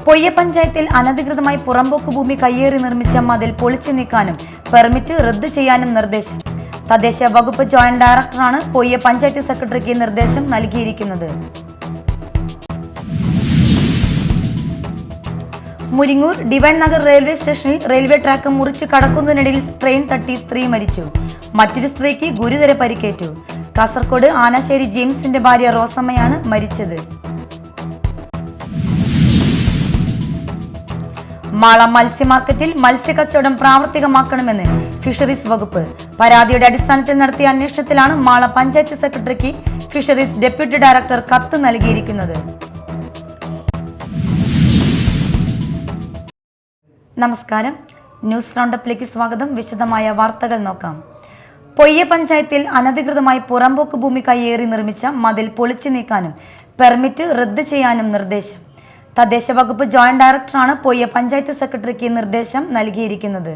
പൊയ്യ പഞ്ചായത്തിൽ അനധികൃതമായി പുറമ്പോക്ക് ഭൂമി കയ്യേറി നിർമ്മിച്ച മതിൽ പൊളിച്ചു നീക്കാനും പെർമിറ്റ് റദ്ദു ചെയ്യാനും നിർദ്ദേശം. തദ്ദേശ വകുപ്പ് ജോയിന്റ് ഡയറക്ടറാണ് പൊയ്യ പഞ്ചായത്ത് സെക്രട്ടറിക്ക് നിർദ്ദേശം നൽകിയിരിക്കുന്നത്. മുരിങ്ങൂർ ഡിവൈൻ നഗർ റെയിൽവേ സ്റ്റേഷനിൽ റെയിൽവേ ട്രാക്ക് മുറിച്ച് കടക്കുന്നതിനിടയിൽ ട്രെയിൻ തട്ടി സ്ത്രീ മരിച്ചു. മറ്റൊരു സ്ത്രീക്ക് ഗുരുതര പരിക്കേറ്റു. കാസർഗോഡ് ആനാശ്ശേരി ജെയിംസിന്റെ ഭാര്യ റോസമ്മയാണ് മരിച്ചത്. മാള മത്സ്യ മാർക്കറ്റിൽ മത്സ്യക്കച്ചവടം പ്രാവർത്തികമാക്കണമെന്ന് ഫിഷറീസ് വകുപ്പ്. പരാതിയുടെ അടിസ്ഥാനത്തിൽ നടത്തിയ അന്വേഷണത്തിലാണ് മാള പഞ്ചായത്ത് സെക്രട്ടറിക്ക് ഫിഷറീസ് ഡെപ്യൂട്ടി ഡയറക്ടർ കത്ത് നൽകിയിരിക്കുന്നത്. നമസ്കാരം, ന്യൂസ് റൗണ്ടപ്പിലേക്ക് സ്വാഗതം. വിശദമായ വാർത്തകൾ നോക്കാം. പൊയ്യ പഞ്ചായത്തിൽ അനധികൃതമായി പുറമ്പോക്ക് ഭൂമി കയ്യേറി നിർമ്മിച്ച മതിൽ പൊളിച്ചു നീക്കാനും പെർമിറ്റ് റദ്ദു ചെയ്യാനും നിർദ്ദേശം. തദ്ദേശ വകുപ്പ് ജോയിന്റ് ഡയറക്ടറാണ് പൊയ്യ പഞ്ചായത്ത് സെക്രട്ടറിക്ക് നിർദ്ദേശം നൽകിയിരിക്കുന്നത്.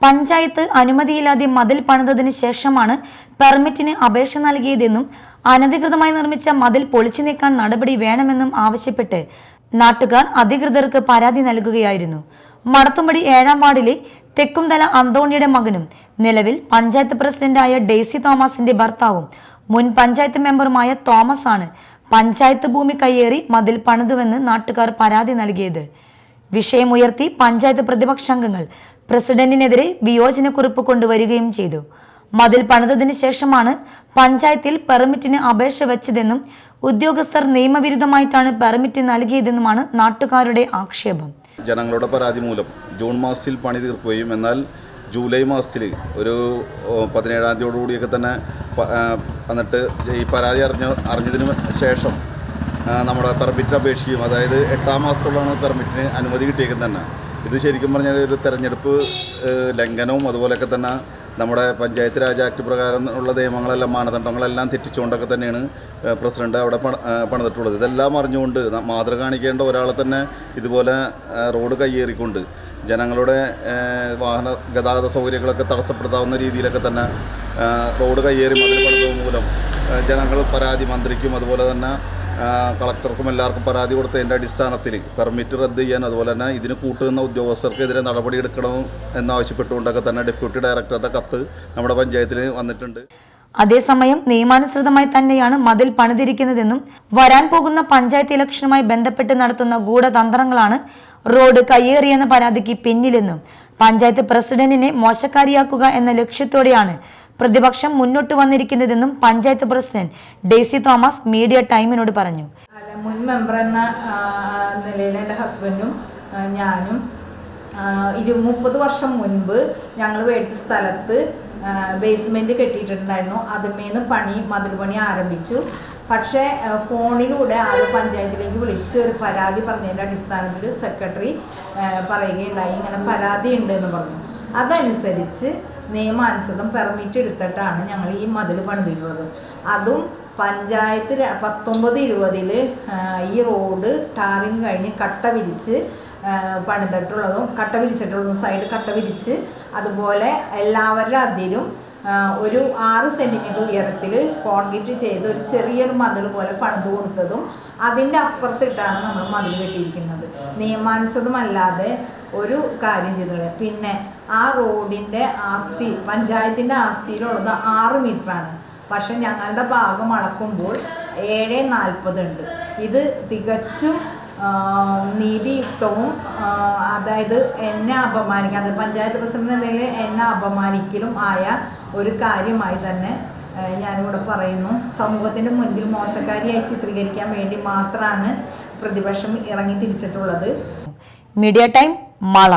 പഞ്ചായത്ത് അനുമതിയില്ലാതെ മതിൽ പണിതതിനു ശേഷമാണ് പെർമിറ്റിന് അപേക്ഷ നൽകിയതെന്നും അനധികൃതമായി നിർമ്മിച്ച മതിൽ പൊളിച്ചു നീക്കാൻ നടപടി വേണമെന്നും ആവശ്യപ്പെട്ട് നാട്ടുകാർ അധികൃതർക്ക് പരാതി നൽകുകയായിരുന്നു. മടത്തുംപടി 7-ാം വാർഡിലെ തെക്കുംതല അന്തോണിയുടെ മകനും നിലവിൽ പഞ്ചായത്ത് പ്രസിഡന്റായ ഡെയ്സി തോമസിന്റെ ഭർത്താവും മുൻ പഞ്ചായത്ത് മെമ്പറുമായ തോമസ് ആണ് പഞ്ചായത്ത് ഭൂമി കയ്യേറി മതിൽ പണിതുവെന്ന് നാട്ടുകാർ പരാതി നൽകിയത്. വിഷയമുയർത്തി പഞ്ചായത്ത് പ്രതിപക്ഷാംഗങ്ങൾ പ്രസിഡന്റിനെതിരെ വിയോജനക്കുറിപ്പ് കൊണ്ടുവരികയും ചെയ്തു. മതിൽ പണിതതിനു ശേഷമാണ് പഞ്ചായത്തിൽ പെർമിറ്റിന് അപേക്ഷ വെച്ചതെന്നും ഉദ്യോഗസ്ഥർ നിയമവിരുദ്ധമായിട്ടാണ് പെർമിറ്റ് നൽകിയതെന്നുമാണ് നാട്ടുകാരുടെ ആക്ഷേപം. ജനങ്ങളുടെ പരാതി മൂലം ജൂൺ മാസത്തിൽ പണി തീർക്കുകയും എന്നാൽ ജൂലൈ മാസത്തിൽ ഒരു 17-ാം തീയതിയോടുകൂടിയൊക്കെ തന്നെ എന്നിട്ട് ഈ പരാതി അറിഞ്ഞതിന് ശേഷം നമ്മുടെ പെർമിറ്റിന് അപേക്ഷിക്കും. അതായത് 8-ാം മാസത്തോളാണ് പെർമിറ്റിന് അനുമതി കിട്ടിയേക്കുന്നത് തന്നെ. ഇത് ശരിക്കും പറഞ്ഞാൽ ഒരു തെരഞ്ഞെടുപ്പ് ലംഘനവും അതുപോലെയൊക്കെ തന്നെ നമ്മുടെ പഞ്ചായത്ത് രാജ് ആക്ട് പ്രകാരം ഉള്ള നിയമങ്ങളെല്ലാം മാനദണ്ഡങ്ങളെല്ലാം തെറ്റിച്ചുകൊണ്ടൊക്കെ തന്നെയാണ് പ്രസിഡന്റ് അവിടെ പണിതിട്ടുള്ളത്. ഇതെല്ലാം അറിഞ്ഞുകൊണ്ട് മാതൃക കാണിക്കേണ്ട ഒരാളെ തന്നെ ഇതുപോലെ റോഡ് കയ്യേറിക്കൊണ്ട് ജനങ്ങളുടെ വാഹന ഗതാഗത സൗകര്യങ്ങളൊക്കെ തടസ്സപ്പെടുത്താവുന്ന രീതിയിലൊക്കെ തന്നെ റോഡ് കയ്യേറി മതിൽ പണിത് മൂലം ജനങ്ങൾ പരാതി മന്ത്രിക്കും അതുപോലെ തന്നെ കളക്ടർക്കും എല്ലാവർക്കും പരാതി കൊടുത്തതിൻ്റെ അടിസ്ഥാനത്തിൽ പെർമിറ്റ് റദ്ദ് ചെയ്യാൻ അതുപോലെ തന്നെ ഇതിന് കൂട്ടുന്ന ഉദ്യോഗസ്ഥർക്കെതിരെ നടപടിയെടുക്കണം എന്നാവശ്യപ്പെട്ടുകൊണ്ടൊക്കെ തന്നെ ഡെപ്യൂട്ടി ഡയറക്ടറുടെ കത്ത് നമ്മുടെ പഞ്ചായത്തിൽ വന്നിട്ടുണ്ട്. അതേസമയം നിയമാനുസൃതമായി തന്നെയാണ് മതിൽ പണിതിരിക്കുന്നതെന്നും വരാൻ പോകുന്ന പഞ്ചായത്ത് ഇലക്ഷനുമായി ബന്ധപ്പെട്ട് നടത്തുന്ന ഗൂഢതന്ത്രങ്ങളാണ് റോഡ് കയ്യേറിയെന്ന പരാതിക്ക് പിന്നിലെന്നും പഞ്ചായത്ത് പ്രസിഡന്റിനെ മോശക്കാരിയാക്കുക എന്ന ലക്ഷ്യത്തോടെയാണ് പ്രതിപക്ഷം മുന്നോട്ട് വന്നിരിക്കുന്നതെന്നും panchayat president Daisy Thomas media ടൈമിനോട് പറഞ്ഞു. മുൻ മെമ്പർ എന്ന നിലയിൽ എൻ്റെ ഹസ്ബൻഡും ഞാനും 30 വർഷം മുൻപ് ഞങ്ങൾ മേടിച്ച സ്ഥലത്ത് ബേസ്മെൻറ്റ് കെട്ടിയിട്ടുണ്ടായിരുന്നു. അതിന്മേന്ന് മതിൽ പണി ആരംഭിച്ചു. പക്ഷേ ഫോണിലൂടെ ആരോ പഞ്ചായത്തിലേക്ക് വിളിച്ച് ഒരു പരാതി പറഞ്ഞതിൻ്റെ അടിസ്ഥാനത്തിൽ സെക്രട്ടറി പറയുകയുണ്ടായി, ഇങ്ങനെ പരാതി ഉണ്ട് എന്ന് പറഞ്ഞു. അതനുസരിച്ച് നിയമാനുസൃതം പെർമിറ്റ് എടുത്തിട്ടാണ് ഞങ്ങൾ ഈ മതിൽ പണിതിട്ടുള്ളത്. അതും പഞ്ചായത്ത് 19-20 ഈ റോഡ് ടാറിങ് കഴിഞ്ഞ് കട്ട വിരിച്ച് വിരിച്ചിട്ടുള്ളതും സൈഡ് കട്ട വിരിച്ച് അതുപോലെ എല്ലാവരുടെ അതിലും ഒരു 6 സെൻറ്റിമീറ്റർ ഉയരത്തിൽ കോൺക്രീറ്റ് ചെയ്ത് ഒരു ചെറിയൊരു മതിൽ പോലെ പണിത് കൊടുത്തതും അതിൻ്റെ അപ്പുറത്തിട്ടാണ് നമ്മൾ മതിൽ കെട്ടിയിരിക്കുന്നത്. നിയമാനുസൃതമല്ലാതെ ഒരു കാര്യം ചെയ്തില്ല. പിന്നെ ആ റോഡിൻ്റെ ആസ്തി പഞ്ചായത്തിൻ്റെ ആസ്തിയിലുള്ളത് 6 മീറ്ററാണ്. പക്ഷെ ഞങ്ങളുടെ ഭാഗം അളക്കുമ്പോൾ 7.40 ഉണ്ട്. ഇത് തികച്ചും നീതിയുക്തവും അതായത് എന്നെ അപമാനിക്കാൻ പഞ്ചായത്ത് പ്രസിഡന്റ് നിലയിൽ എന്നെ അപമാനിക്കലും ആയ ഒരു കാര്യമായി തന്നെ ഞാനിവിടെ പറയുന്നു. സമൂഹത്തിൻ്റെ മുൻപിൽ മോശക്കാരിയായി ചിത്രീകരിക്കാൻ വേണ്ടി മാത്രമാണ് പ്രതിപക്ഷം ഇറങ്ങി തിരിച്ചിട്ടുള്ളത്. Media time Mala.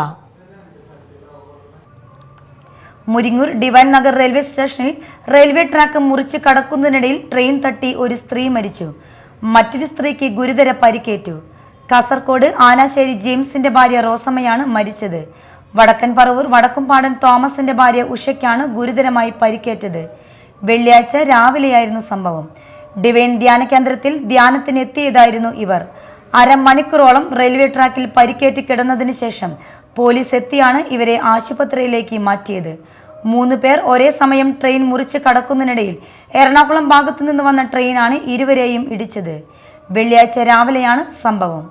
Muringoor divine Nagar railway സ്റ്റേഷനിൽ റെയിൽവേ ട്രാക്ക് മുറിച്ച് കടക്കുന്നതിനിടയിൽ ട്രെയിൻ തട്ടി ഒരു സ്ത്രീ മരിച്ചു. മറ്റൊരു സ്ത്രീക്ക് ഗുരുതര പരിക്കേറ്റു. കാസർഗോഡ് ആനാശ്ശേരി ജെയിംസിന്റെ ഭാര്യ റോസമ്മയാണ് മരിച്ചത്. വടക്കൻ പറവൂർ വടക്കുംപാടൻ തോമസിന്റെ ഭാര്യ ഉഷയ്ക്കാണ് ഗുരുതരമായി പരിക്കേറ്റത്. വെള്ളിയാഴ്ച രാവിലെയായിരുന്നു സംഭവം. ഡിവൈൻ ധ്യാന കേന്ദ്രത്തിൽ ധ്യാനത്തിന് എത്തിയതായിരുന്നു ഇവർ. അരമണിക്കൂറോളം റെയിൽവേ ട്രാക്കിൽ പരിക്കേറ്റ് കിടന്നതിന് ശേഷം പോലീസ് എത്തിയാണ് ഇവരെ ആശുപത്രിയിലേക്ക് മാറ്റിയത്. 3 പേർ ഒരേ സമയം ട്രെയിൻ മുറിച്ച് കടക്കുന്നതിനിടയിൽ എറണാകുളം ഭാഗത്തു നിന്ന് വന്ന ട്രെയിനാണ് ഇരുവരെയും ഇടിച്ചത്. വെള്ളിയാഴ്ച രാവിലെയാണ് സംഭവം.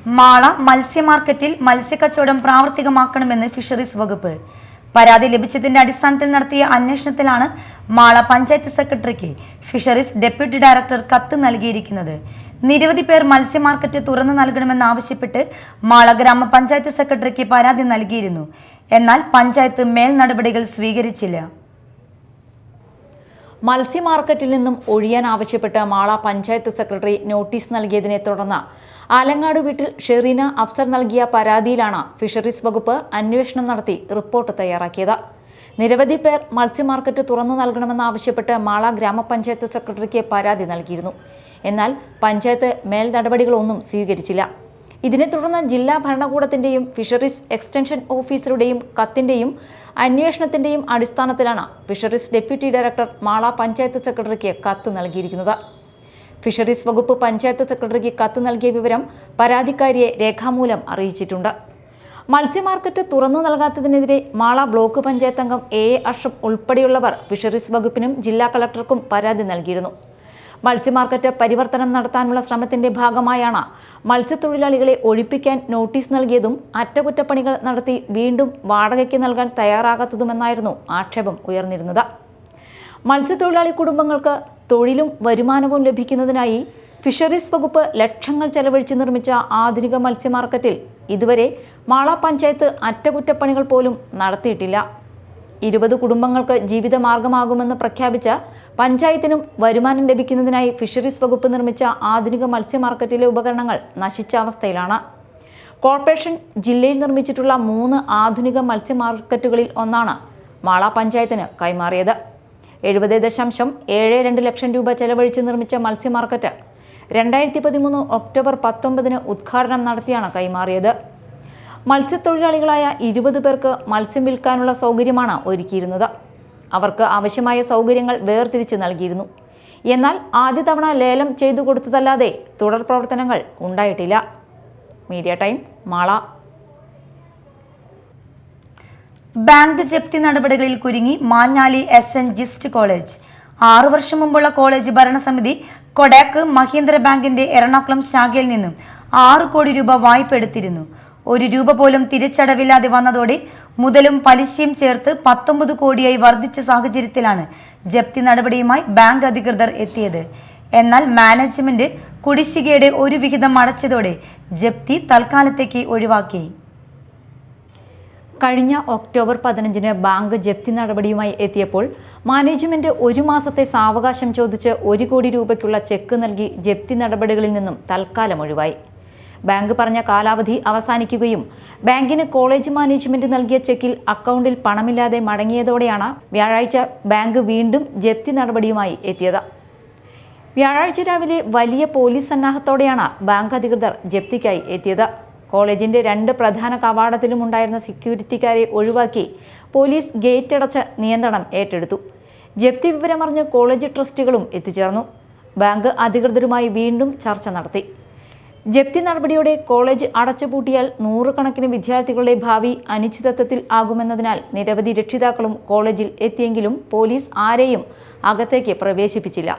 മാള മത്സ്യ മാർക്കറ്റിൽ മത്സ്യക്കച്ചവടം പ്രാവർത്തികമാക്കണമെന്ന് ഫിഷറീസ് വകുപ്പ്. പരാതി ലഭിച്ചതിന്റെ അടിസ്ഥാനത്തിൽ നടത്തിയ അന്വേഷണത്തിലാണ് മാള പഞ്ചായത്ത് സെക്രട്ടറിക്ക് ഫിഷറീസ് ഡെപ്യൂട്ടി ഡയറക്ടർ കത്ത് നൽകിയിരിക്കുന്നത്. നിരവധി പേർ മത്സ്യ മാർക്കറ്റ് തുറന്നു നൽകണമെന്നാവശ്യപ്പെട്ട് മാള ഗ്രാമപഞ്ചായത്ത് സെക്രട്ടറിക്ക് പരാതി നൽകിയിരുന്നു. എന്നാൽ പഞ്ചായത്ത് മേൽ നടപടികൾ സ്വീകരിച്ചില്ല. മത്സ്യ മാർക്കറ്റിൽ നിന്നും ഒഴിയാൻ ആവശ്യപ്പെട്ട് മാള പഞ്ചായത്ത് സെക്രട്ടറി നോട്ടീസ് നൽകിയതിനെ തുടർന്ന് ആലങ്ങാട് വീട്ടിൽ ഷെറീന അഫ്സർ നൽകിയ പരാതിയിലാണ് ഫിഷറീസ് വകുപ്പ് അന്വേഷണം നടത്തി റിപ്പോർട്ട് തയ്യാറാക്കിയത്. നിരവധി പേർ മത്സ്യ മാർക്കറ്റ് തുറന്നു നൽകണമെന്നാവശ്യപ്പെട്ട് മാള ഗ്രാമപഞ്ചായത്ത് സെക്രട്ടറിക്ക് പരാതി നൽകിയിരുന്നു. എന്നാൽ പഞ്ചായത്ത് മേൽ നടപടികളൊന്നും സ്വീകരിച്ചില്ല. ഇതിനെ തുടർന്ന് ജില്ലാ ഭരണകൂടത്തിന്റെയും ഫിഷറീസ് എക്സ്റ്റൻഷൻ ഓഫീസറുടെയും കത്തിന്റെയും അന്വേഷണത്തിന്റെയും അടിസ്ഥാനത്തിലാണ് fisheries deputy director Mala panchayat സെക്രട്ടറിക്ക് കത്ത് നൽകിയിരിക്കുന്നത്. ഫിഷറീസ് വകുപ്പ് പഞ്ചായത്ത് സെക്രട്ടറിക്ക് കത്ത് നൽകിയ വിവരം പരാതിക്കാരിയെ രേഖാമൂലം അറിയിച്ചിട്ടുണ്ട്. മത്സ്യ മാർക്കറ്റ് തുറന്നു നൽകാത്തതിനെതിരെ മാള ബ്ലോക്ക് പഞ്ചായത്ത് അംഗം എ അഷ്റഫ് ഉൾപ്പെടെയുള്ളവർ ഫിഷറീസ് വകുപ്പിനും ജില്ലാ കളക്ടർക്കും പരാതി നൽകിയിരുന്നു. മത്സ്യ മാർക്കറ്റ് പരിവർത്തനം നടത്താനുള്ള ശ്രമത്തിന്റെ ഭാഗമായാണ് മത്സ്യത്തൊഴിലാളികളെ ഒഴിപ്പിക്കാൻ നോട്ടീസ് നൽകിയതും അറ്റകുറ്റപ്പണികൾ നടത്തി വീണ്ടും വാടകയ്ക്ക് നൽകാൻ തയ്യാറാകാത്തതുമെന്നായിരുന്നു ആക്ഷേപം ഉയർന്നിരുന്നത്. മത്സ്യത്തൊഴിലാളി കുടുംബങ്ങൾക്ക് തൊഴിലും വരുമാനവും ലഭിക്കുന്നതിനായി ഫിഷറീസ് വകുപ്പ് ലക്ഷങ്ങൾ ചെലവഴിച്ച് നിർമ്മിച്ച ആധുനിക മത്സ്യ മാർക്കറ്റിൽ ഇതുവരെ മാള പഞ്ചായത്ത് അറ്റകുറ്റപ്പണികൾ പോലും നടത്തിയിട്ടില്ല. 20 കുടുംബങ്ങൾക്ക് ജീവിതമാർഗമാകുമെന്ന് പ്രഖ്യാപിച്ച പഞ്ചായത്തിനും വരുമാനം ലഭിക്കുന്നതിനായി ഫിഷറീസ് വകുപ്പ് നിർമ്മിച്ച ആധുനിക മത്സ്യ മാർക്കറ്റിലെ ഉപകരണങ്ങൾ നശിച്ച അവസ്ഥയിലാണ്. കോർപ്പറേഷൻ ജില്ലയിൽ നിർമ്മിച്ചിട്ടുള്ള 3 ആധുനിക മത്സ്യ മാർക്കറ്റുകളിൽ ഒന്നാണ് മാള പഞ്ചായത്തിന് കൈമാറിയത്. 70.72 ലക്ഷം രൂപ ചെലവഴിച്ച് നിർമ്മിച്ച മത്സ്യ മാർക്കറ്റ് 2013 ഒക്ടോബർ 19 ഉദ്ഘാടനം നടത്തിയാണ് കൈമാറിയത്. മത്സ്യത്തൊഴിലാളികളായ 20 പേർക്ക് മത്സ്യം വിൽക്കാനുള്ള സൗകര്യമാണ് ഒരുക്കിയിരുന്നത്. അവർക്ക് ആവശ്യമായ സൗകര്യങ്ങൾ വേർതിരിച്ച് നൽകിയിരുന്നു. എന്നാൽ ആദ്യ തവണ ലേലം ചെയ്തു കൊടുത്തതല്ലാതെ തുടർ പ്രവർത്തനങ്ങൾ ഉണ്ടായിട്ടില്ല. Media time, Mala. ബാങ്ക് ജപ്തി നടപടികളിൽ കുരുങ്ങി മാഞ്ഞാലി SN ജിസ്റ്റ് കോളേജ്. 6 വർഷം മുമ്പുള്ള കോളേജ് ഭരണസമിതി കൊഡാക്ക് മഹീന്ദ്ര ബാങ്കിന്റെ എറണാകുളം ശാഖയിൽ നിന്നും 6 കോടി രൂപ വായ്പ എടുത്തിരുന്നു. 1 രൂപ പോലും തിരിച്ചടവില്ലാതെ വന്നതോടെ മുതലും പലിശയും ചേർത്ത് 19 കോടിയായി വർദ്ധിച്ച സാഹചര്യത്തിലാണ് ജപ്തി നടപടിയുമായി ബാങ്ക് അധികൃതർ എത്തിയത്. എന്നാൽ മാനേജ്മെന്റ് കുടിശ്ശികയുടെ ഒരു വിഹിതം അടച്ചതോടെ ജപ്തി തൽക്കാലത്തേക്ക് ഒഴിവാക്കി. കഴിഞ്ഞ ഒക്ടോബർ 15 ബാങ്ക് ജപ്തി നടപടിയുമായി എത്തിയപ്പോൾ മാനേജ്മെന്റ് 1 മാസത്തെ സാവകാശം ചോദിച്ച് 1 കോടി രൂപയ്ക്കുള്ള ചെക്ക് നൽകി ജപ്തി നടപടികളിൽ നിന്നും തൽക്കാലം ഒഴിവായി. ബാങ്ക് പറഞ്ഞ കാലാവധി അവസാനിക്കുകയും ബാങ്കിന് കോളേജ് മാനേജ്മെന്റ് നൽകിയ ചെക്കിൽ അക്കൗണ്ടിൽ പണമില്ലാതെ മടങ്ങിയതോടെയാണ് വ്യാഴാഴ്ച ബാങ്ക് വീണ്ടും ജപ്തി നടപടിയുമായി എത്തിയത്. വ്യാഴാഴ്ച രാവിലെ വലിയ പോലീസ് സന്നാഹത്തോടെയാണ് ബാങ്ക് അധികൃതർ ജപ്തിക്കായി എത്തിയത്. കോളേജിന്റെ 2 പ്രധാന കവാടത്തിലുമുണ്ടായിരുന്ന സെക്യൂരിറ്റിക്കാരെ ഒഴിവാക്കി പോലീസ് ഗേറ്റ് അടച്ച് നിയന്ത്രണം ഏറ്റെടുത്തു. ജപ്തി വിവരമറിഞ്ഞ് കോളേജ് ട്രസ്റ്റികളും എത്തിച്ചേർന്നു. ബാങ്ക് അധികൃതരുമായി വീണ്ടും ചർച്ച നടത്തി. ജപ്തി നടപടിയോടെ കോളേജ് അടച്ചുപൂട്ടിയാൽ 100 കണക്കിന് വിദ്യാർത്ഥികളുടെ ഭാവി അനിശ്ചിതത്വത്തിൽ ആകുമെന്നതിനാൽ നിരവധി രക്ഷിതാക്കളും കോളേജിൽ എത്തിയെങ്കിലും പോലീസ് ആരെയും അകത്തേക്ക് പ്രവേശിപ്പിച്ചില്ല.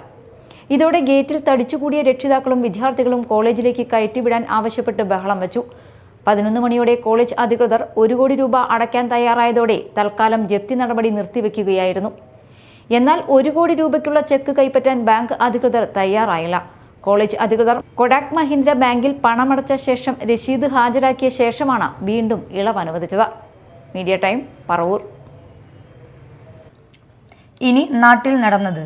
ഇതോടെ ഗേറ്റിൽ തടിച്ചുകൂടിയ രക്ഷിതാക്കളും വിദ്യാർത്ഥികളും കോളേജിലേക്ക് കയറ്റിവിടാൻ ആവശ്യപ്പെട്ട് ബഹളം വെച്ചു. 11 മണിയോടെ കോളേജ് അധികൃതർ 1 കോടി രൂപ അടയ്ക്കാൻ തയ്യാറായതോടെ തൽക്കാലം ജപ്തി നടപടി നിർത്തിവെക്കുകയായിരുന്നു. എന്നാൽ 1 കോടി രൂപയ്ക്കുള്ള ചെക്ക് കൈപ്പറ്റാൻ ബാങ്ക് അധികൃതർ തയ്യാറായില്ല. കോളേജ് അധികൃതർ കൊഡാക് മഹീന്ദ്ര ബാങ്കിൽ പണമടച്ച ശേഷം രസീത് ഹാജരാക്കിയ ശേഷമാണ് വീണ്ടും ഇളവ് അനുവദിച്ചത്. Media time, Paravur. ഇനി നാട്ടിൽ നടന്നത്.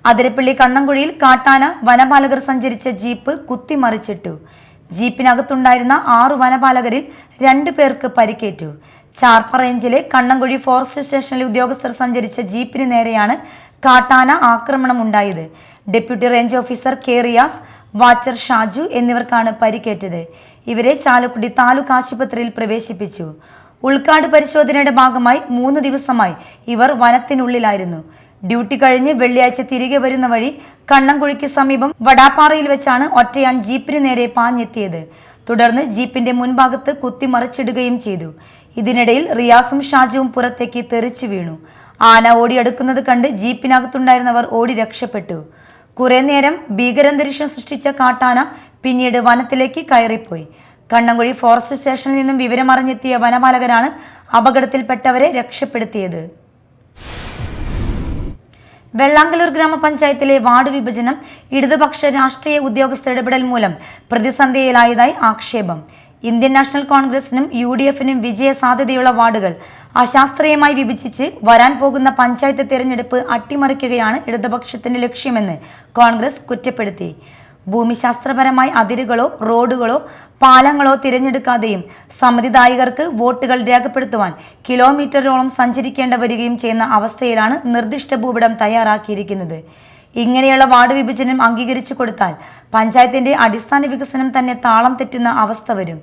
അതിരപ്പള്ളി കണ്ണംകുഴിയിൽ കാട്ടാന വനപാലകർ സഞ്ചരിച്ച ജീപ്പ് കുത്തിമറിച്ചിട്ടു. ജീപ്പിനകത്തുണ്ടായിരുന്ന 6 വനപാലകരിൽ 2 പേർക്ക് പരിക്കേറ്റു. ചാർപ്പ റേഞ്ചിലെ കണ്ണംകുഴി ഫോറസ്റ്റ് സ്റ്റേഷനിലെ ഉദ്യോഗസ്ഥർ സഞ്ചരിച്ച ജീപ്പിന് നേരെയാണ് കാട്ടാന ആക്രമണം ഉണ്ടായത്. Deputy range officer K Riyas, watcher Shaju എന്നിവർക്കാണ് പരിക്കേറ്റത്. ഇവരെ ചാലക്കുടി താലൂക്ക് ആശുപത്രിയിൽ പ്രവേശിപ്പിച്ചു. ഉൾക്കാട് പരിശോധനയുടെ ഭാഗമായി 3 ദിവസമായി ഇവർ വനത്തിനുള്ളിലായിരുന്നു. ഡ്യൂട്ടി കഴിഞ്ഞ് വെള്ളിയാഴ്ച തിരികെ വരുന്ന വഴി കണ്ണംകുഴിക്ക് സമീപം വടാപ്പാറയിൽ വെച്ചാണ് ഒറ്റയാൻ ജീപ്പിന് നേരെ പാഞ്ഞെത്തിയത്. തുടർന്ന് ജീപ്പിന്റെ മുൻഭാഗത്ത് കുത്തിമറിച്ചിടുകയും ചെയ്തു. ഇതിനിടയിൽ റിയാസും ഷാജുവും പുറത്തേക്ക് തെറിച്ചു വീണു. ആന ഓടിയെടുക്കുന്നത് കണ്ട് ജീപ്പിനകത്തുണ്ടായിരുന്നവർ ഓടി രക്ഷപ്പെട്ടു. കുറെ നേരം ഭീകരാന്തരീക്ഷം സൃഷ്ടിച്ച കാട്ടാന പിന്നീട് വനത്തിലേക്ക് കയറിപ്പോയി. കണ്ണങ്കുഴി ഫോറസ്റ്റ് സ്റ്റേഷനിൽ നിന്നും വിവരമറിഞ്ഞെത്തിയ വനപാലകരാണ് അപകടത്തിൽപ്പെട്ടവരെ രക്ഷപ്പെടുത്തിയത്. വെള്ളാങ്കല്ലൂർ ഗ്രാമപഞ്ചായത്തിലെ വാർഡ് വിഭജനം ഇടതുപക്ഷ രാഷ്ട്രീയ ഉദ്യോഗസ്ഥ ഇടപെടൽ മൂലം പ്രതിസന്ധിയിലായതായി ആക്ഷേപം. ഇന്ത്യൻ നാഷണൽ കോൺഗ്രസിനും UDF-നും വിജയ സാധ്യതയുള്ള വാർഡുകൾ അശാസ്ത്രീയമായി വിഭജിച്ച് വരാൻ പോകുന്ന പഞ്ചായത്ത് തെരഞ്ഞെടുപ്പ് അട്ടിമറിക്കുകയാണ് ഇടതുപക്ഷത്തിന്റെ ലക്ഷ്യമെന്ന് കോൺഗ്രസ് കുറ്റപ്പെടുത്തി. ഭൂമിശാസ്ത്രപരമായി അതിരുകളോ റോഡുകളോ പാലങ്ങളോ തിരഞ്ഞെടുക്കാതെയും സമ്മതിദായകർക്ക് വോട്ടുകൾ രേഖപ്പെടുത്തുവാൻ കിലോമീറ്ററോളം സഞ്ചരിക്കേണ്ട വരികയും ചെയ്യുന്ന അവസ്ഥയിലാണ് നിർദ്ദിഷ്ട ഭൂപടം തയ്യാറാക്കിയിരിക്കുന്നത്. ഇങ്ങനെയുള്ള വാർഡ് വിഭജനം അംഗീകരിച്ചു കൊടുത്താൽ പഞ്ചായത്തിന്റെ അടിസ്ഥാന വികസനം തന്നെ താളം തെറ്റുന്ന അവസ്ഥ വരും.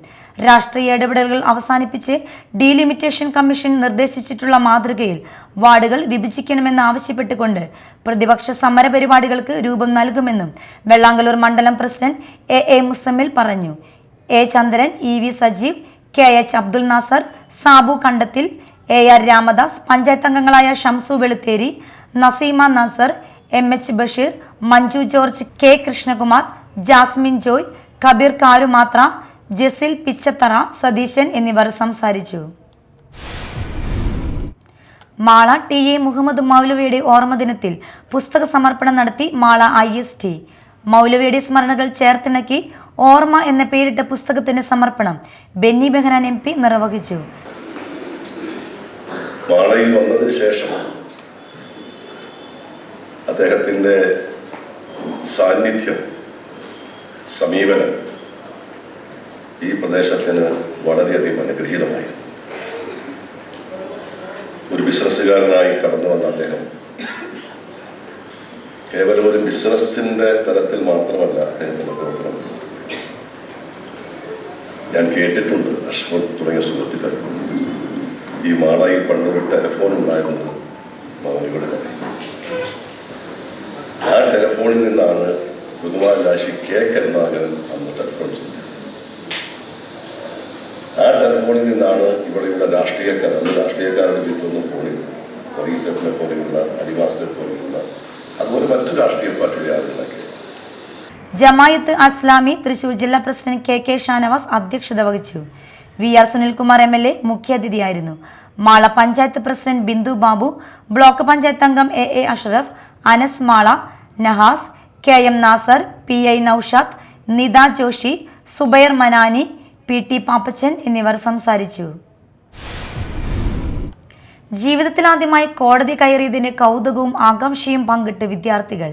രാഷ്ട്രീയ ഇടപെടലുകൾ അവസാനിപ്പിച്ച് ഡീലിമിറ്റേഷൻ കമ്മീഷൻ നിർദ്ദേശിച്ചിട്ടുള്ള മാതൃകയിൽ വാർഡുകൾ വിഭജിക്കണമെന്ന് ആവശ്യപ്പെട്ടുകൊണ്ട് പ്രതിപക്ഷ സമര പരിപാടികൾക്ക് രൂപം നൽകുമെന്നും വെള്ളാങ്കല്ലൂർ മണ്ഡലം പ്രസിഡന്റ് A മുസമ്മിൽ പറഞ്ഞു. A Chandran, EV Sajeev, KH Abdul Nasar, Sabu Kandathil, AR Ramadas, panchayat അംഗങ്ങളായ Shamsu Veluthery, Naseema Nasar, MH Basheer, Manju George, K Krishnakumar, Jasmine Joy, Kabeer Karumathra, Jasil Pichathara, Satheesan എന്നിവർ സംസാരിച്ചു. മാള TA മുഹമ്മദ് മൗലവിയുടെ ഓർമ്മദിനത്തിൽ പുസ്തക സമർപ്പണം നടത്തി മാള IST. മൗലവിയുടെ സ്മരണകൾ ചേർത്തിണക്കി ഓർമ്മ എന്ന പേരിട്ട പുസ്തകത്തിന്റെ സമർപ്പണം ബെന്നി ബെഹനാൻ MP നിർവഹിച്ചു. മാളയിൽ വന്നതിന് ശേഷം അദ്ദേഹത്തിൻ്റെ സാന്നിധ്യം, സമീപനം ഈ പ്രദേശത്തിന് വളരെയധികം അനുഗ്രഹീതമായിരുന്നു. ഒരു ബിസിനസ്സുകാരനായി കടന്നു വന്ന അദ്ദേഹം കേവലം ഒരു ബിസിനസ്സിൻ്റെ തലത്തിൽ മാത്രമല്ല അദ്ദേഹത്തിൻ്റെ പ്രവർത്തനം. ഞാൻ കേട്ടിട്ടുണ്ട്, അഷ്റഫ് തുടങ്ങിയ സുഹൃത്തുക്കൾ ഈ മാളയിൽ പണ്ടൊരു ടെലിഫോൺ ഉണ്ടായിരുന്നത് മൗലവിയുടെ കഥ. ആ ടെലിഫോണിൽ നിന്നാണ് ബഹുമാനാശി K കരുണാകരൻ അന്ന് ടെലിഫോൺ ചെയ്തത്. ആ ടെലിഫോണിൽ നിന്നാണ് ഇവിടെയുള്ള രാഷ്ട്രീയക്കാരുടെ ചുറ്റുന്ന ഫോണിൽ റീസെറ്റിനെ പോലെയുള്ള അലിമാസ്റ്റർ പോലെയുള്ള അതുപോലെ മറ്റു രാഷ്ട്രീയ പാർട്ടിയുടെ ആളുകളൊക്കെ. ജമായത്ത് അസ്ലാമി തൃശൂർ ജില്ലാ പ്രസിഡന്റ് KK ഷാനവാസ് അധ്യക്ഷത വഹിച്ചു. VR സുനിൽകുമാർ MLA മുഖ്യാതിഥിയായിരുന്നു. മാള പഞ്ചായത്ത് പ്രസിഡന്റ് ബിന്ദു ബാബു, ബ്ലോക്ക് പഞ്ചായത്ത് അംഗം AA Ashraf, Anas Mala, Nahas, KM Nasar, PI Naushad, Nita Joshi, Zubair Manani, PT Pappachan എന്നിവർ സംസാരിച്ചു. ജീവിതത്തിൽ ആദ്യമായി കോടതി കയറിയതിന്റെ കൗതുകവും ആകാംക്ഷയും പങ്കിട്ട് വിദ്യാർത്ഥികൾ.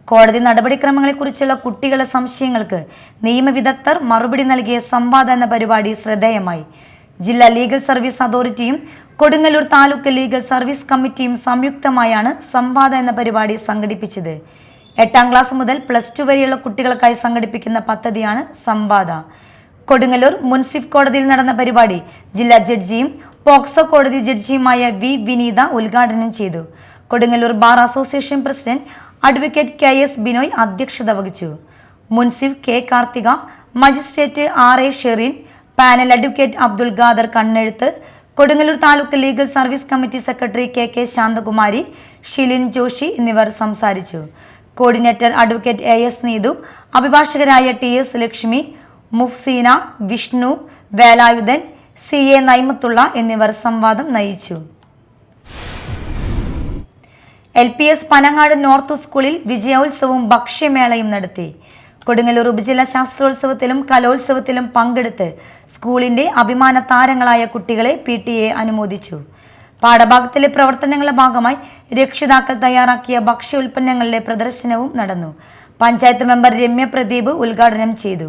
കോടതി നടപടിക്രമങ്ങളെക്കുറിച്ചുള്ള കുട്ടികളുടെ സംശയങ്ങൾക്ക് നിയമവിദഗ്ധർ മറുപടി നൽകിയ സംവാദം എന്ന പരിപാടി ശ്രദ്ധേയമായി. ജില്ലാ ലീഗൽ സർവീസ് അതോറിറ്റിയും കൊടുങ്ങല്ലൂർ താലൂക്ക് ലീഗൽ സർവീസ് കമ്മിറ്റിയും സംയുക്തമായാണ് സംവാദം എന്ന പരിപാടി സംഘടിപ്പിച്ചത്. 8ാം ക്ലാസ് മുതൽ +2 വരെയുള്ള കുട്ടികൾക്കായി സംഘടിപ്പിക്കുന്ന പദ്ധതിയാണ് സംവാദ. കൊടുങ്ങല്ലൂർ മുൻസിഫ് കോടതിയിൽ നടന്ന പരിപാടി ജില്ലാ ജഡ്ജിയും പോക്സോ കോടതി ജഡ്ജിയുമായ V വിനീത ഉദ്ഘാടനം ചെയ്തു. Kodungallur bar association president advocate KS Binoy അധ്യക്ഷത വഹിച്ചു. Munsif K Karthika, magistrate RA Shereen, panel advocate Abdul Khader Kannezhuthu, Kodungallur taluk legal service committee secretary KK Shanthakumari, Shilin Joshy എന്നിവർ സംസാരിച്ചു. കോർഡിനേറ്റർ അഡ്വക്കേറ്റ് AS നീതു, അഭിഭാഷകരായ TS ലക്ഷ്മി, മുഫ്സീന, വിഷ്ണു, വേലായുധൻ, CA നൈമത്തുള്ള എന്നിവർ സംവാദം നയിച്ചു. LPS പനങ്ങാട് നോർത്ത് സ്കൂളിൽ വിജയോത്സവവും ഭക്ഷ്യമേളയും നടത്തി. കൊടുങ്ങല്ലൂർ ഉപജില്ലാ ശാസ്ത്രോത്സവത്തിലും കലോത്സവത്തിലും പങ്കെടുത്ത് സ്കൂളിന്റെ അഭിമാന താരങ്ങളായ കുട്ടികളെ PTA അനുമോദിച്ചു. പാഠഭാഗത്തിലെ പ്രവർത്തനങ്ങളുടെ ഭാഗമായി രക്ഷിതാക്കൾ തയ്യാറാക്കിയ ഭക്ഷ്യ ഉൽപ്പന്നങ്ങളുടെ പ്രദർശനവും നടന്നു. പഞ്ചായത്ത് മെമ്പർ രമ്യ പ്രദീപ് ഉദ്ഘാടനം ചെയ്തു.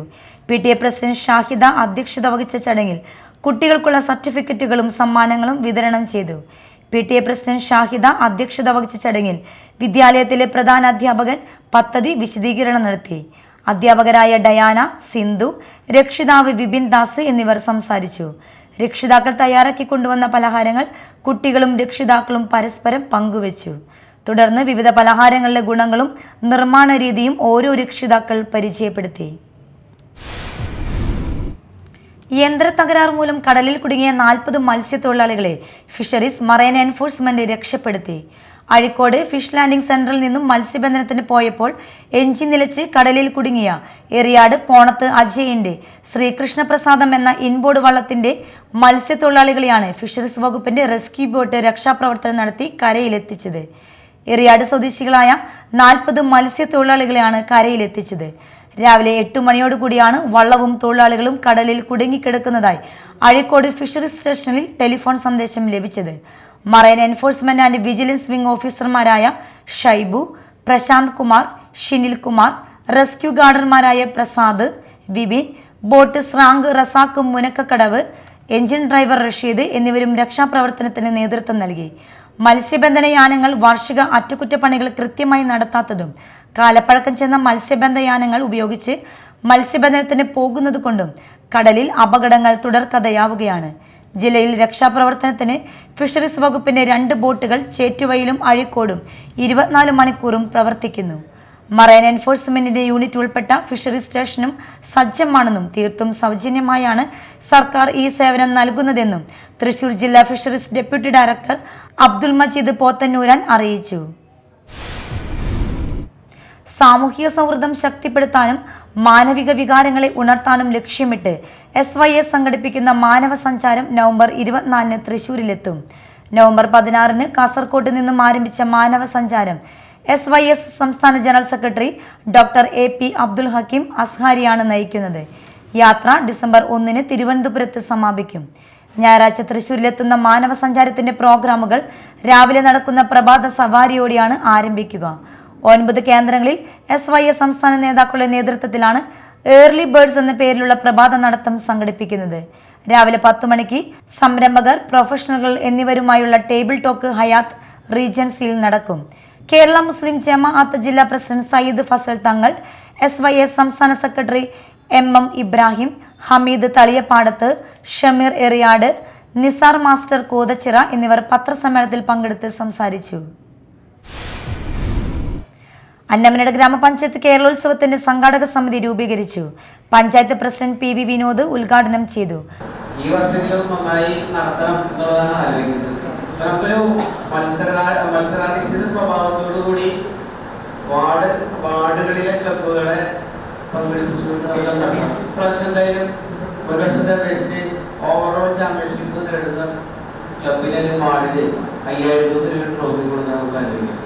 PTA പ്രസിഡന്റ് ഷാഹിദ അധ്യക്ഷത വഹിച്ച ചടങ്ങിൽ കുട്ടികൾക്കുള്ള സർട്ടിഫിക്കറ്റുകളും സമ്മാനങ്ങളും വിതരണം ചെയ്തു. PTA പ്രസിഡന്റ് ഷാഹിദ അധ്യക്ഷത വഹിച്ച ചടങ്ങിൽ വിദ്യാലയത്തിലെ പ്രധാന അധ്യാപകൻ പദ്ധതി വിശദീകരണം നടത്തി. അധ്യാപകരായ ഡയാന, സിന്ധു, രക്ഷിതാവ് വിപിൻ ദാസ് എന്നിവർ സംസാരിച്ചു. രക്ഷിതാക്കൾ തയ്യാറാക്കി കൊണ്ടുവന്ന പലഹാരങ്ങൾ കുട്ടികളും രക്ഷിതാക്കളും പരസ്പരം പങ്കുവച്ചു. തുടർന്ന് വിവിധ പലഹാരങ്ങളുടെ ഗുണങ്ങളും നിർമ്മാണ രീതിയും ഓരോ രക്ഷിതാക്കൾ പരിചയപ്പെടുത്തി. യന്ത്ര തകരാർ മൂലം കടലിൽ കുടുങ്ങിയ 40 മത്സ്യത്തൊഴിലാളികളെ ഫിഷറീസ് മറൈൻ എൻഫോഴ്സ്മെന്റ് രക്ഷപ്പെടുത്തി. അഴീക്കോട് ഫിഷ് ലാൻഡിംഗ് സെന്ററിൽ നിന്നും മത്സ്യബന്ധനത്തിന് പോയപ്പോൾ എഞ്ചിൻ നിലച്ച് കടലിൽ കുടുങ്ങിയ എറിയാട് പോണത്ത് അജയന്റെ ശ്രീകൃഷ്ണപ്രസാദം എന്ന ഇൻബോർഡ് വള്ളത്തിന്റെ മത്സ്യത്തൊഴിലാളികളെയാണ് ഫിഷറീസ് വകുപ്പിന്റെ റെസ്ക്യൂ ബോട്ട് രക്ഷാപ്രവർത്തനം നടത്തി കരയിലെത്തിച്ചത്. എറിയാട് സ്വദേശികളായ 40 മത്സ്യത്തൊഴിലാളികളെയാണ് കരയിലെത്തിച്ചത്. രാവിലെ 8 മണിയോടുകൂടിയാണ് വള്ളവും തൊഴിലാളികളും കടലിൽ കുടുങ്ങിക്കിടക്കുന്നതായി അഴീക്കോട് ഫിഷറീസ് സ്റ്റേഷനിൽ ടെലിഫോൺ സന്ദേശം ലഭിച്ചത്. Marine enforcement and vigilance wing ഓഫീസർമാരായ ഷൈബു, പ്രശാന്ത് കുമാർ, ഷിനിൽ കുമാർ, റെസ്ക്യൂ ഗാർഡർമാരായ പ്രസാദ്, വിപിൻ, ബോട്ട് സ്രാങ്ക്, റസാഖ്, മുനക്കക്കടവ്, എഞ്ചിൻ ഡ്രൈവർ റഷീദ് എന്നിവരും രക്ഷാപ്രവർത്തനത്തിന് നേതൃത്വം നൽകി. മത്സ്യബന്ധന യാനങ്ങൾ വാർഷിക അറ്റകുറ്റപ്പണികൾ കൃത്യമായി നടത്താത്തതും കാലപ്പഴക്കം ചെന്ന മത്സ്യബന്ധയാനങ്ങൾ ഉപയോഗിച്ച് മത്സ്യബന്ധനത്തിന് പോകുന്നതുകൊണ്ടും കടലിൽ അപകടങ്ങൾ തുടർക്കഥയാവുകയാണ്. ജില്ലയിൽ രക്ഷാപ്രവർത്തനത്തിന് ഫിഷറീസ് വകുപ്പിന്റെ 2 ബോട്ടുകൾ ചേറ്റുവയിലും അഴീക്കോടും 24 മണിക്കൂറും പ്രവർത്തിക്കുന്നു. മറൈൻ എൻഫോഴ്സ്മെന്റിന്റെ യൂണിറ്റ് ഉൾപ്പെട്ട ഫിഷറീസ് സ്റ്റേഷനും സജ്ജമാണെന്നും തീർത്തും സൗജന്യമായാണ് സർക്കാർ ഈ സേവനം നൽകുന്നതെന്നും തൃശൂർ ജില്ലാ fisheries deputy director Abdul Majeed Pothannooran അറിയിച്ചു. സാമൂഹിക സൗഹൃദം ശക്തിപ്പെടുത്താനും മാനവിക വികാരങ്ങളെ ഉണർത്താനും ലക്ഷ്യമിട്ട് SYS സംഘടിപ്പിക്കുന്ന മാനവ സഞ്ചാരം നവംബർ 24 തൃശൂരിലെത്തും. നവംബർ 16 കാസർകോട്ട് നിന്നും ആരംഭിച്ച മാനവ സഞ്ചാരം SYS സംസ്ഥാന general secretary doctor AP Abdul Hakeem അസ്ഹാരിയാണ് നയിക്കുന്നത്. യാത്ര ഡിസംബർ 1 തിരുവനന്തപുരത്ത് സമാപിക്കും. ഞായറാഴ്ച തൃശൂരിലെത്തുന്ന മാനവ സഞ്ചാരത്തിന്റെ പ്രോഗ്രാമുകൾ രാവിലെ നടക്കുന്ന പ്രഭാത സവാരിയോടെയാണ് ആരംഭിക്കുക. 9 കേന്ദ്രങ്ങളിൽ SYS സംസ്ഥാന നേതാക്കളുടെ നേതൃത്വത്തിലാണ് ഏർലി ബേർഡ്സ് എന്ന പേരിലുള്ള പ്രഭാത നടത്തം സംഘടിപ്പിക്കുന്നത്. രാവിലെ 10 മണിക്ക് സംരംഭകർ, പ്രൊഫഷണലുകൾ എന്നിവരുമായുള്ള ടേബിൾ ടോക്ക് ഹയാത്ത് റീജൻസിയിൽ നടക്കും. കേരള മുസ്ലിം ജമാഅത്ത് ജില്ലാ പ്രസിഡന്റ് സയ്യിദ് ഫസൽ തങ്ങൾ, SYS സംസ്ഥാന secretary MM Ibrahim, Hameed Thaliyapadath, Shameer Eriyad, Nisar master Kothachira എന്നിവർ പത്രസമ്മേളനത്തിൽ പങ്കെടുത്ത് സംസാരിച്ചു. അന്നമനട ഗ്രാമപഞ്ചായത്ത് കേരളോത്സവത്തിന്റെ സംഘാടക സമിതി രൂപീകരിച്ചു. പഞ്ചായത്ത് പ്രസിഡന്റ് PV വിനോദ് ഉദ്ഘാടനം ചെയ്തു. ഈ വർഷത്തിലും നന്നായി നടത്തണം എന്നുള്ളതാണ് ആലോചിക്കുന്നത്. നമുക്കൊരു മത്സരാധിഷ്ഠിത സ്വഭാവത്തോടുകൂടി വാർഡുകളിലെ ക്ലബ്ബുകളെ പങ്കെടുപ്പിച്ചുകൊണ്ട് നമ്മൾ നടത്തണം. ഇപ്രാവശ്യം എന്തായാലും ഒരു വർഷത്തെ അപേക്ഷിച്ച് ഓവറോൾ ചാമ്പ്യൻഷിപ്പ് നേടുന്ന ക്ലബിന് വാർഡിൽ 5000 രൂപ ട്രോഫി കൊടുത്ത് നമുക്ക് ആലോചിക്കാം.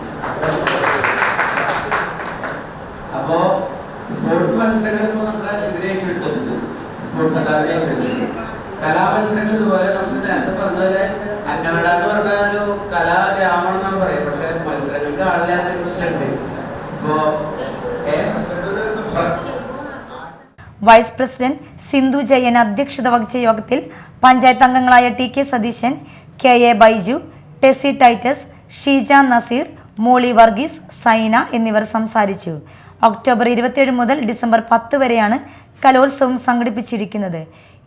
അപ്പോ സ്പോർട്സ് മത്സരങ്ങൾ ഇപ്പോൾ നമ്മുടെ എതിരേക്ക് എടുത്തിട്ടുണ്ട്. സ്പോർട്സ് അക്കാദമി കലാമത്സരങ്ങൾ ഇതുപോലെ നമുക്ക് നേരത്തെ പറഞ്ഞതുപോലെ അന്നമട എന്ന് പറഞ്ഞ ഒരു കലാഗ്രാമം എന്നാണ് പറയുക. പക്ഷെ മത്സരങ്ങൾക്ക് ആളില്ലാത്തൊരു പ്രശ്നമുണ്ട്. ഇപ്പോ വൈസ് പ്രസിഡന്റ് സിന്ധു ജയൻ അധ്യക്ഷത വഹിച്ച യോഗത്തിൽ പഞ്ചായത്ത് അംഗങ്ങളായ TK Satheesan, KA Baiju, Tessy Titus, Sheeja Nazeer, Molly Varghese, Saina എന്നിവർ സംസാരിച്ചു. ഒക്ടോബർ 27 മുതൽ ഡിസംബർ 10 വരെയാണ് കലോത്സവം സംഘടിപ്പിച്ചിരിക്കുന്നത്.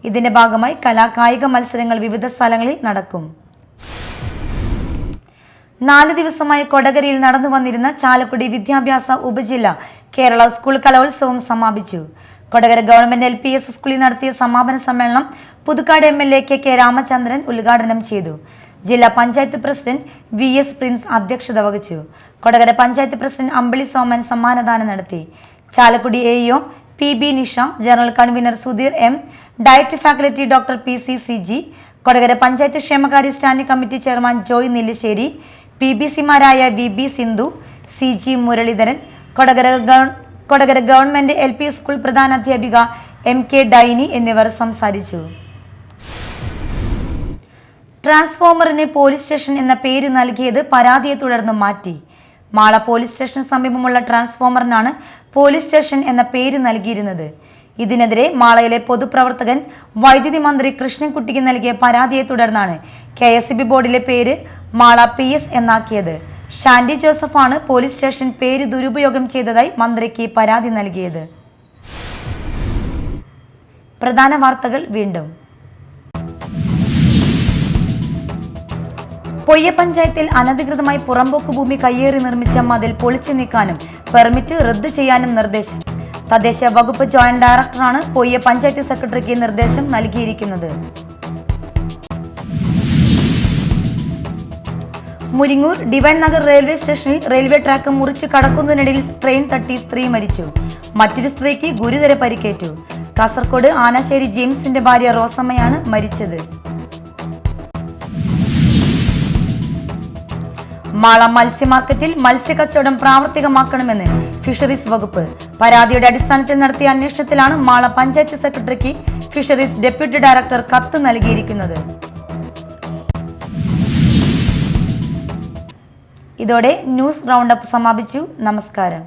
ഇതിന്റെ ഭാഗമായി കലാകായിക മത്സരങ്ങൾ വിവിധ സ്ഥലങ്ങളിൽ നടക്കും. 4 ദിവസമായി കൊടകരയിൽ നടന്നു വന്നിരുന്ന ചാലക്കുടി വിദ്യാഭ്യാസ ഉപജില്ല കേരള സ്കൂൾ കലോത്സവം സമാപിച്ചു. കൊടകര ഗവൺമെന്റ് LPS സ്കൂളിൽ നടത്തിയ സമാപന സമ്മേളനം പുതുക്കാട് MLA KK രാമചന്ദ്രൻ ഉദ്ഘാടനം ചെയ്തു. ജില്ലാ പഞ്ചായത്ത് പ്രസിഡന്റ് VS പ്രിൻസ് അധ്യക്ഷത വഹിച്ചു. കൊടകര പഞ്ചായത്ത് പ്രസിഡന്റ് അമ്പിളി സോമൻ സമ്മാനദാനം നടത്തി. Chalakudy AEO PB Nisha, general convener Sudheer M, DIET faculty doctor PC CG, Kodakara panchayat ക്ഷേമകാര്യ standing committee chairman Joy Nellissery, PBCമാരായ VB Sindhu, CG Muraleedharan, Kodakara government LP school പ്രധാനാധ്യാപിക MK ഡൈനി എന്നിവർ സംസാരിച്ചു. ട്രാൻസ്ഫോമറിന് പോലീസ് സ്റ്റേഷൻ എന്ന പേര് നൽകിയത് പരാതിയെ തുടർന്ന് മാറ്റി. മാള പോലീസ് സ്റ്റേഷന് സമീപമുള്ള ട്രാൻസ്ഫോമറിനാണ് പോലീസ് സ്റ്റേഷൻ എന്ന പേര് നൽകിയിരുന്നത്. ഇതിനെതിരെ മാളയിലെ പൊതുപ്രവർത്തകൻ വൈദ്യുതി മന്ത്രി കൃഷ്ണൻകുട്ടിക്ക് നൽകിയ പരാതിയെ തുടർന്നാണ് KSEB ബോർഡിലെ പേര് മാള PS എന്നാക്കിയത്. ഷാൻഡി ജോസഫാണ് പോലീസ് സ്റ്റേഷൻ പേര് ദുരുപയോഗം ചെയ്തതായി മന്ത്രിക്ക് പരാതി നൽകിയത്. പ്രധാന വാർത്തകൾ വീണ്ടും. പൊയ്യ പഞ്ചായത്തിൽ അനധികൃതമായി പുറമ്പോക്ക് ഭൂമി കയ്യേറി നിർമ്മിച്ച മതിൽ പൊളിച്ചു നീക്കാനും പെർമിറ്റ് റദ്ദു ചെയ്യാനും നിർദ്ദേശം. തദ്ദേശ വകുപ്പ് ജോയിന്റ് ഡയറക്ടറാണ് പൊയ്യ പഞ്ചായത്ത് സെക്രട്ടറിക്ക് നിർദ്ദേശം നൽകിയിരിക്കുന്നത്. മുരിങ്ങൂർ ഡിവൈൻ നഗർ റെയിൽവേ സ്റ്റേഷനിൽ റെയിൽവേ ട്രാക്ക് മുറിച്ച് കടക്കുന്നതിനിടയിൽ ട്രെയിൻ തട്ടി സ്ത്രീ മരിച്ചു. മറ്റൊരു സ്ത്രീക്ക് ഗുരുതര പരിക്കേറ്റു. കാസർഗോഡ് ആനാശ്ശേരി ജെയിംസിന്റെ ഭാര്യ റോസമ്മയാണ് മരിച്ചത്. മാള മത്സ്യ മാർക്കറ്റിൽ മത്സ്യക്കച്ചവടം പ്രാവർത്തികമാക്കണമെന്ന് ഫിഷറീസ് വകുപ്പ്. പരാതിയുടെ അടിസ്ഥാനത്തിൽ നടത്തിയ അന്വേഷണത്തിലാണ് മാള പഞ്ചായത്ത് സെക്രട്ടറിക്ക് ഫിഷറീസ് ഡെപ്യൂട്ടി ഡയറക്ടർ കത്ത് നൽകിയിരിക്കുന്നത്. ഇതോടെ ന്യൂസ് റൗണ്ടപ്പ് സമാപിച്ചു. നമസ്കാരം.